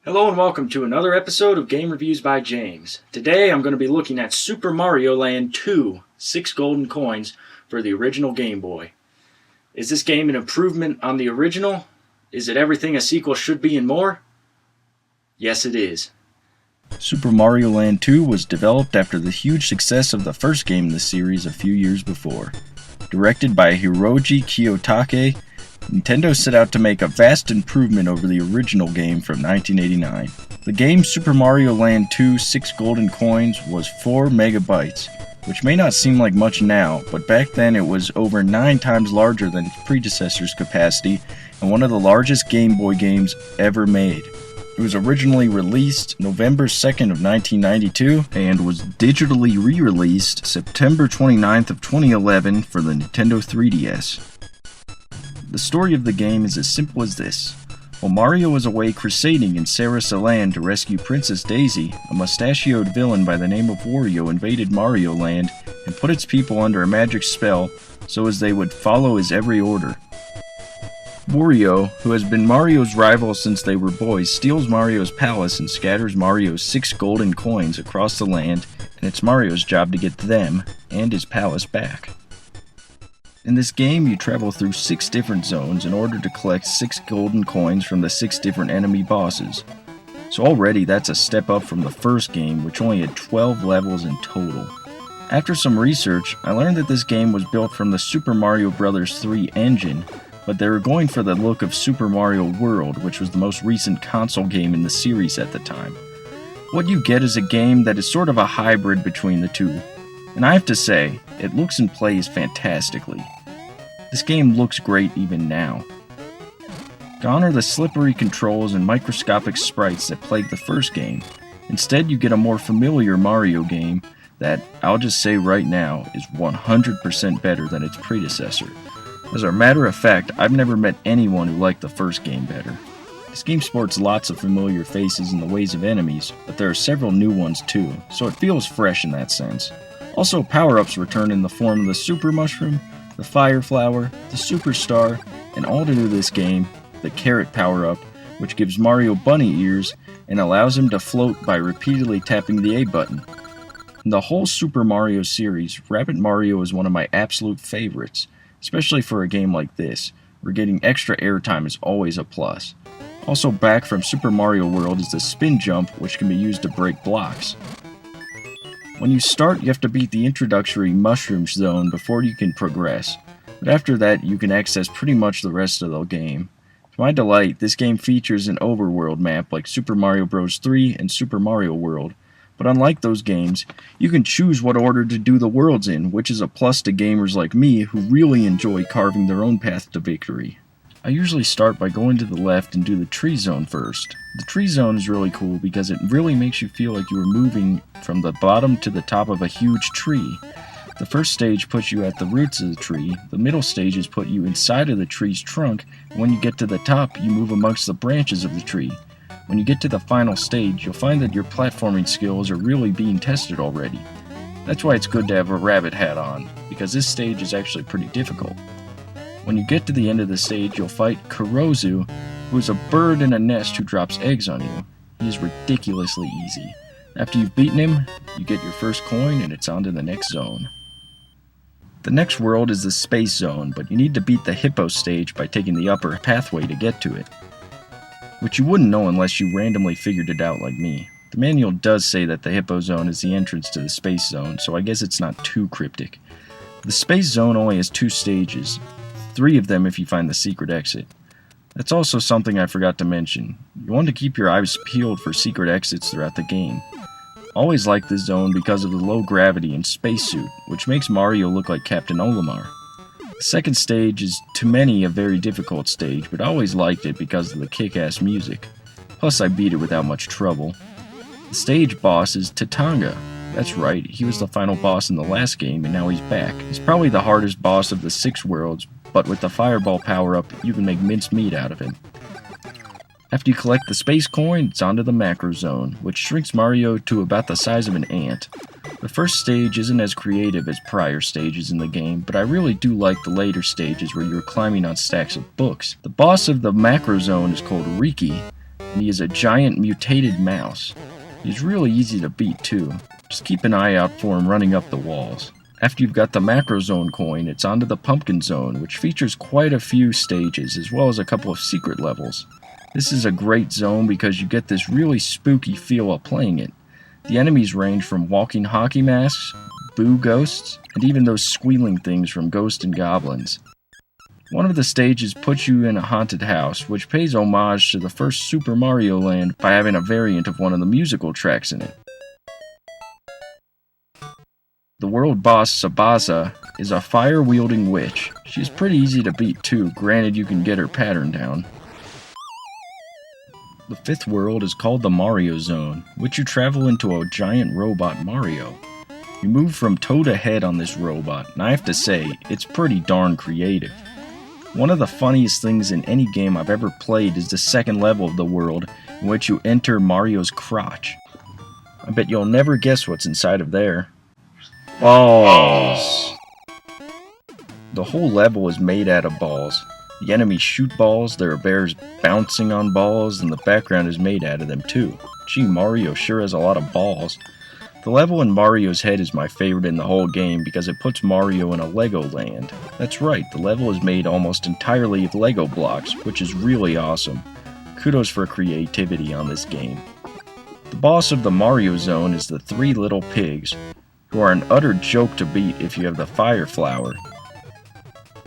Hello and welcome to another episode of Game Reviews by James. Today I'm going to be looking at Super Mario Land 2, 6 golden coins for the original Game Boy. Is this game an improvement on the original? Is it everything a sequel should be and more? Yes, it is. Super Mario Land 2 was developed after the huge success of the first game in the series a few years before. Directed by Hiroji Kiyotake, Nintendo set out to make a vast improvement over the original game from 1989. The game Super Mario Land 2 6 Golden Coins was 4 megabytes, which may not seem like much now, but back then it was over 9 times larger than its predecessor's capacity and one of the largest Game Boy games ever made. It was originally released November 2nd of 1992 and was digitally re-released September 29th of 2011 for the Nintendo 3DS. The story of the game is as simple as this. While Mario was away crusading in Sarasa Land to rescue Princess Daisy, a mustachioed villain by the name of Wario invaded Mario Land and put its people under a magic spell so as they would follow his every order. Wario, who has been Mario's rival since they were boys, steals Mario's palace and scatters Mario's 6 golden coins across the land, and it's Mario's job to get them and his palace back. In this game, you travel through 6 different zones in order to collect 6 golden coins from the 6 different enemy bosses. So already that's a step up from the first game, which only had 12 levels in total. After some research, I learned that this game was built from the Super Mario Bros. 3 engine, but they were going for the look of Super Mario World, which was the most recent console game in the series at the time. What you get is a game that is sort of a hybrid between the two, and I have to say, it looks and plays fantastically. This game looks great even now. Gone are the slippery controls and microscopic sprites that plagued the first game. Instead, you get a more familiar Mario game that, I'll just say right now, is 100% better than its predecessor. As a matter of fact, I've never met anyone who liked the first game better. This game sports lots of familiar faces in the ways of enemies, but there are several new ones too, so it feels fresh in that sense. Also, power-ups return in the form of the Super Mushroom, the Fire Flower, the Superstar, and all to do this game, the Carrot power-up, which gives Mario bunny ears and allows him to float by repeatedly tapping the A button. In the whole Super Mario series, Rabbit Mario is one of my absolute favorites, especially for a game like this, where getting extra airtime is always a plus. Also back from Super Mario World is the Spin Jump, which can be used to break blocks. When you start, you have to beat the introductory Mushroom Zone before you can progress, but after that you can access pretty much the rest of the game. To my delight, this game features an overworld map like Super Mario Bros. 3 and Super Mario World, but unlike those games, you can choose what order to do the worlds in, which is a plus to gamers like me who really enjoy carving their own path to victory. I usually start by going to the left and do the tree zone first. The tree zone is really cool because it really makes you feel like you are moving from the bottom to the top of a huge tree. The first stage puts you at the roots of the tree, the middle stages put you inside of the tree's trunk, and when you get to the top, you move amongst the branches of the tree. When you get to the final stage, you'll find that your platforming skills are really being tested already. That's why it's good to have a rabbit hat on, because this stage is actually pretty difficult. When you get to the end of the stage, you'll fight Kurozu, who is a bird in a nest who drops eggs on you. He is ridiculously easy. After you've beaten him, you get your first coin and it's on to the next zone. The next world is the Space Zone, but you need to beat the Hippo stage by taking the upper pathway to get to it, which you wouldn't know unless you randomly figured it out like me. The manual does say that the Hippo Zone is the entrance to the Space Zone, so I guess it's not too cryptic. The Space Zone only has 2 stages. 3 of them if you find the secret exit. That's also something I forgot to mention. You want to keep your eyes peeled for secret exits throughout the game. Always like this zone because of the low gravity and spacesuit, which makes Mario look like Captain Olimar. The second stage is to many a very difficult stage, but I always liked it because of the kick-ass music. Plus I beat it without much trouble. The stage boss is Tatanga. That's right, he was the final boss in the last game and now he's back. He's probably the hardest boss of the 6 worlds, but with the Fireball power-up, you can make mincemeat out of him. After you collect the space coin, it's onto the Macro Zone, which shrinks Mario to about the size of an ant. The first stage isn't as creative as prior stages in the game, but I really do like the later stages where you're climbing on stacks of books. The boss of the Macro Zone is called Riki, and he is a giant mutated mouse. He's really easy to beat too. Just keep an eye out for him running up the walls. After you've got the Macro Zone coin, it's onto the Pumpkin Zone, which features quite a few stages, as well as a couple of secret levels. This is a great zone because you get this really spooky feel while playing it. The enemies range from walking hockey masks, boo ghosts, and even those squealing things from Ghosts and Goblins. One of the stages puts you in a haunted house, which pays homage to the first Super Mario Land by having a variant of one of the musical tracks in it. The world boss, Sabaza, is a fire-wielding witch. She's pretty easy to beat too, granted you can get her pattern down. The fifth world is called the Mario Zone, which you travel into a giant robot Mario. You move from toe to head on this robot, and I have to say, it's pretty darn creative. One of the funniest things in any game I've ever played is the second level of the world, in which you enter Mario's crotch. I bet you'll never guess what's inside of there. Balls! The whole level is made out of balls. The enemies shoot balls, there are bears bouncing on balls, and the background is made out of them too. Gee, Mario sure has a lot of balls. The level in Mario's head is my favorite in the whole game because it puts Mario in a Lego land. That's right, the level is made almost entirely of Lego blocks, which is really awesome. Kudos for creativity on this game. The boss of the Mario Zone is the three little pigs, who are an utter joke to beat if you have the Fire Flower.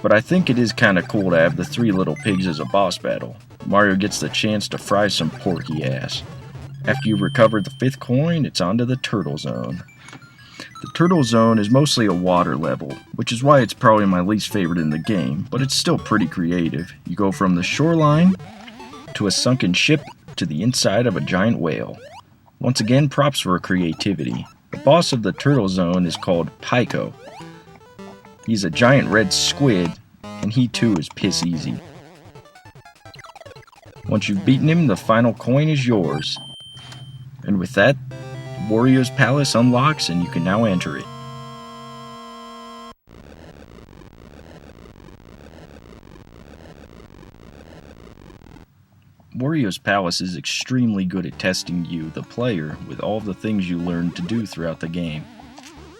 But I think it is kinda cool to have the three little pigs as a boss battle. Mario gets the chance to fry some porky ass. After you've recovered the fifth coin, it's onto the Turtle Zone. The Turtle Zone is mostly a water level, which is why it's probably my least favorite in the game, but it's still pretty creative. You go from the shoreline, to a sunken ship, to the inside of a giant whale. Once again, props for creativity. The boss of the Turtle Zone is called Pyko. He's a giant red squid, and he too is piss easy. Once you've beaten him, the final coin is yours. And with that, Wario's Palace unlocks and you can now enter it. Wario's Palace is extremely good at testing you, the player, with all the things you learn to do throughout the game.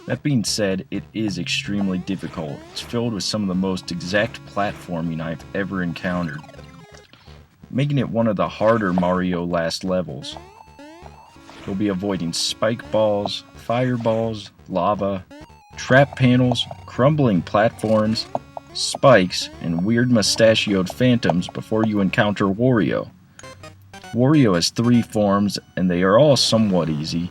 That being said, it is extremely difficult. It's filled with some of the most exact platforming I've ever encountered, making it one of the harder Mario last levels. You'll be avoiding spike balls, fireballs, lava, trap panels, crumbling platforms, spikes, and weird mustachioed phantoms before you encounter Wario. Wario has three forms, and they are all somewhat easy.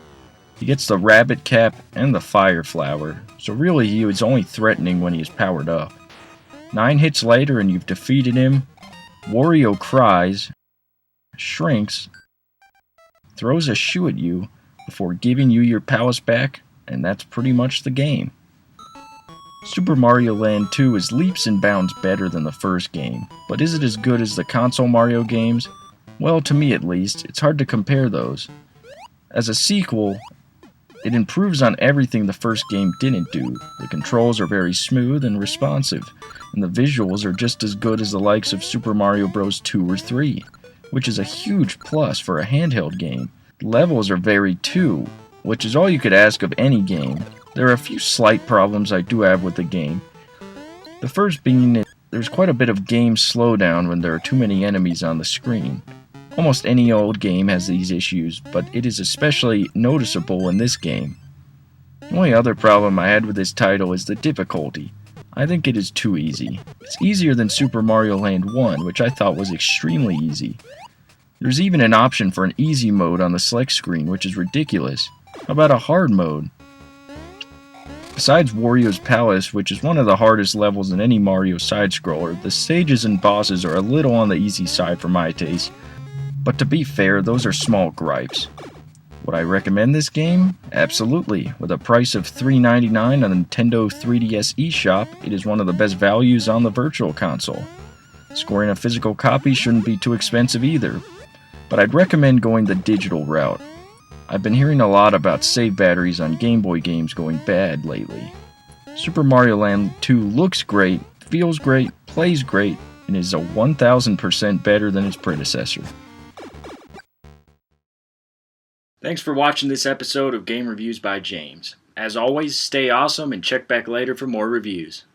He gets the rabbit cap and the fire flower, so really he is only threatening when he is powered up. 9 hits later and you've defeated him. Wario cries, shrinks, throws a shoe at you before giving you your palace back, and that's pretty much the game. Super Mario Land 2 is leaps and bounds better than the first game, but is it as good as the console Mario games? Well, to me at least, it's hard to compare those. As a sequel, it improves on everything the first game didn't do. The controls are very smooth and responsive, and the visuals are just as good as the likes of Super Mario Bros. 2 or 3, which is a huge plus for a handheld game. The levels are varied too, which is all you could ask of any game. There are a few slight problems I do have with the game. The first being that there's quite a bit of game slowdown when there are too many enemies on the screen. Almost any old game has these issues, but it is especially noticeable in this game. The only other problem I had with this title is the difficulty. I think it is too easy. It's easier than Super Mario Land 1, which I thought was extremely easy. There's even an option for an easy mode on the select screen, which is ridiculous. How about a hard mode? Besides Wario's Palace, which is one of the hardest levels in any Mario side-scroller, the stages and bosses are a little on the easy side for my taste. But to be fair, those are small gripes. Would I recommend this game? Absolutely. With a price of $3.99 on the Nintendo 3DS eShop, it is one of the best values on the Virtual Console. Scoring a physical copy shouldn't be too expensive either, but I'd recommend going the digital route. I've been hearing a lot about save batteries on Game Boy games going bad lately. Super Mario Land 2 looks great, feels great, plays great, and is a 1000% better than its predecessor. Thanks for watching this episode of Game Reviews by James. As always, stay awesome and check back later for more reviews.